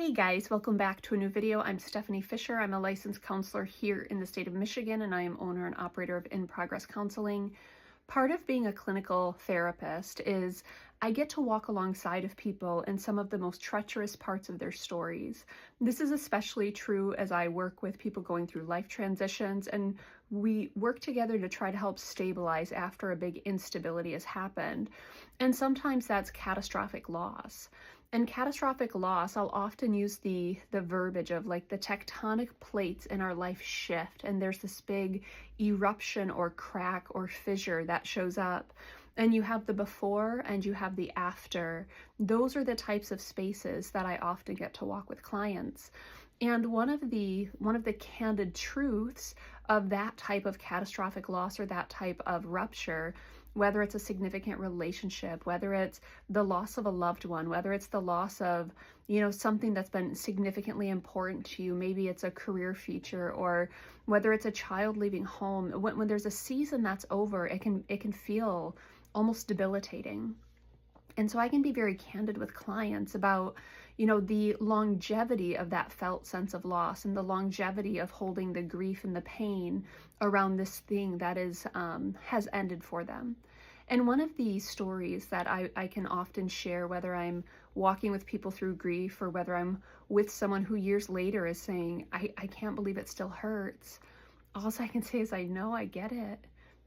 Hey guys, welcome back to a new video. I'm Stephanie Fisher. I'm a licensed counselor here in the state of Michigan, and I am owner and operator of In Progress Counseling. Part of being a clinical therapist is I get to walk alongside of people in some of the most treacherous parts of their stories. This is especially true as I work with people going through life transitions, and we work together to try to help stabilize after a big instability has happened. And sometimes that's catastrophic loss. And catastrophic loss, I'll often use the verbiage of like the tectonic plates in our life shift, and there's this big eruption or crack or fissure that shows up. And you have the before and you have the after. Those are the types of spaces that I often get to walk with clients. And one of the candid truths of that type of catastrophic loss or that type of rupture, whether it's a significant relationship, whether it's the loss of a loved one, whether it's the loss of, something that's been significantly important to you, maybe it's a career feature, or whether it's a child leaving home, when there's a season that's over, it can feel almost debilitating. And so I can be very candid with clients about, the longevity of that felt sense of loss and the longevity of holding the grief and the pain around this thing that has ended for them. And one of the stories that I can often share, whether I'm walking with people through grief or whether I'm with someone who years later is saying, I can't believe it still hurts. All I can say is I know I get it,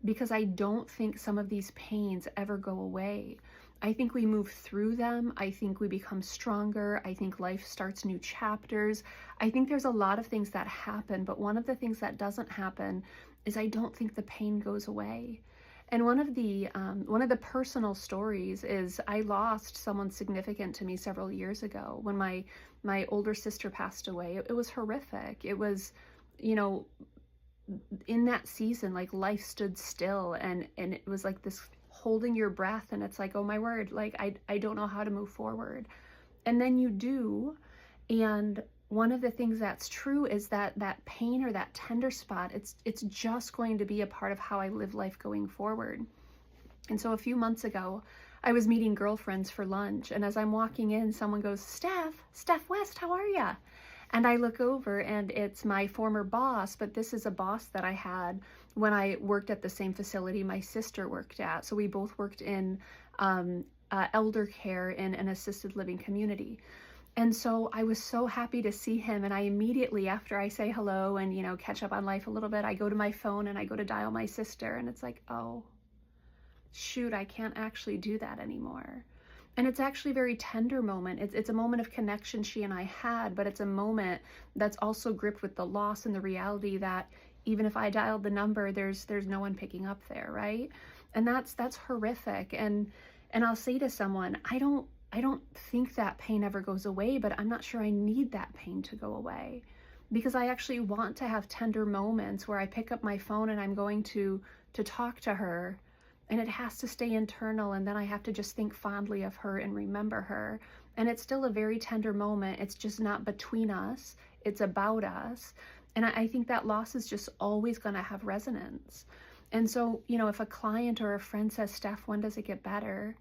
because I don't think some of these pains ever go away. I think we move through them. I think we become stronger. I think life starts new chapters. I think there's a lot of things that happen, but one of the things that doesn't happen is I don't think the pain goes away. And one of the personal stories is I lost someone significant to me several years ago when my older sister passed away. It was horrific. It was, in that season, like life stood still, and it was like this holding your breath, and it's like, oh my word, like I don't know how to move forward. And then you do, and one of the things that's true is that pain or that tender spot, it's just going to be a part of how I live life going forward. And so a few months ago, I was meeting girlfriends for lunch, and as I'm walking in, someone goes, Steph West, how are ya? And I look over and it's my former boss, but this is a boss that I had when I worked at the same facility my sister worked at. So we both worked in elder care in an assisted living community. And so I was so happy to see him. And I immediately, after I say hello and, catch up on life a little bit, I go to my phone and I go to dial my sister. And it's like, oh, shoot, I can't actually do that anymore. And it's actually a very tender moment. It's a moment of connection she and I had, but it's a moment that's also gripped with the loss and the reality that even if I dialed the number, there's no one picking up there, right? And that's horrific. And I'll say to someone, I don't think that pain ever goes away, but I'm not sure I need that pain to go away, because I actually want to have tender moments where I pick up my phone and I'm going to talk to her. And it has to stay internal, and then I have to just think fondly of her and remember her. And it's still a very tender moment. It's just not between us. It's about us. And I think that loss is just always going to have resonance. And so, if a client or a friend says, Steph, when does it get better?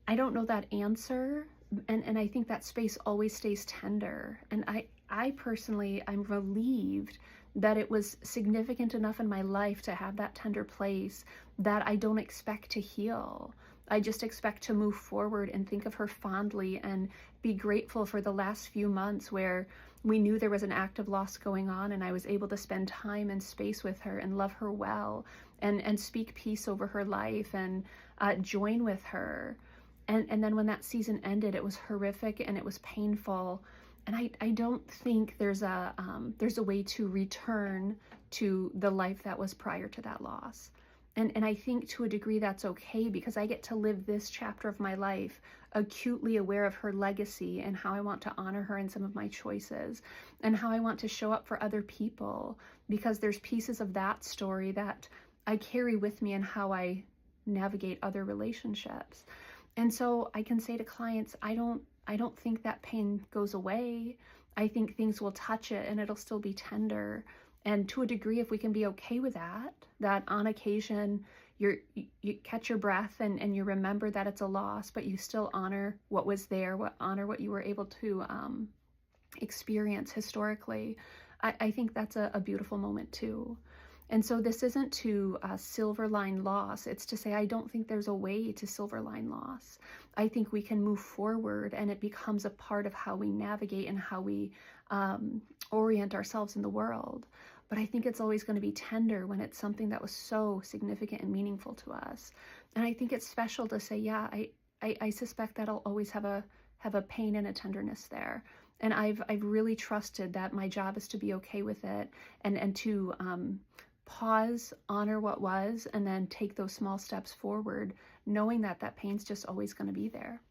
I don't know that answer. And I think that space always stays tender. And I personally, I'm relieved that it was significant enough in my life to have that tender place that I don't expect to heal. I just expect to move forward and think of her fondly and be grateful for the last few months where we knew there was an active loss going on, and I was able to spend time and space with her and love her well and speak peace over her life and join with her. And then when that season ended, it was horrific and it was painful. And I don't think there's a way to return to the life that was prior to that loss. And I think to a degree that's okay, because I get to live this chapter of my life acutely aware of her legacy and how I want to honor her in some of my choices and how I want to show up for other people, because there's pieces of that story that I carry with me in how I navigate other relationships. And so I can say to clients, I don't think that pain goes away. I think things will touch it and it'll still be tender. And to a degree, if we can be okay with that on occasion you catch your breath and you remember that it's a loss, but you still honor what was there, honor what you were able to experience historically, I think that's a beautiful moment too. And so this isn't to silver line loss. It's to say, I don't think there's a way to silver line loss. I think we can move forward and it becomes a part of how we navigate and how we orient ourselves in the world. But I think it's always going to be tender when it's something that was so significant and meaningful to us. And I think it's special to say, yeah, I suspect that I'll always have a pain and a tenderness there. And I've really trusted that my job is to be okay with it and to pause, honor what was, and then take those small steps forward, knowing that that pain's just always going to be there.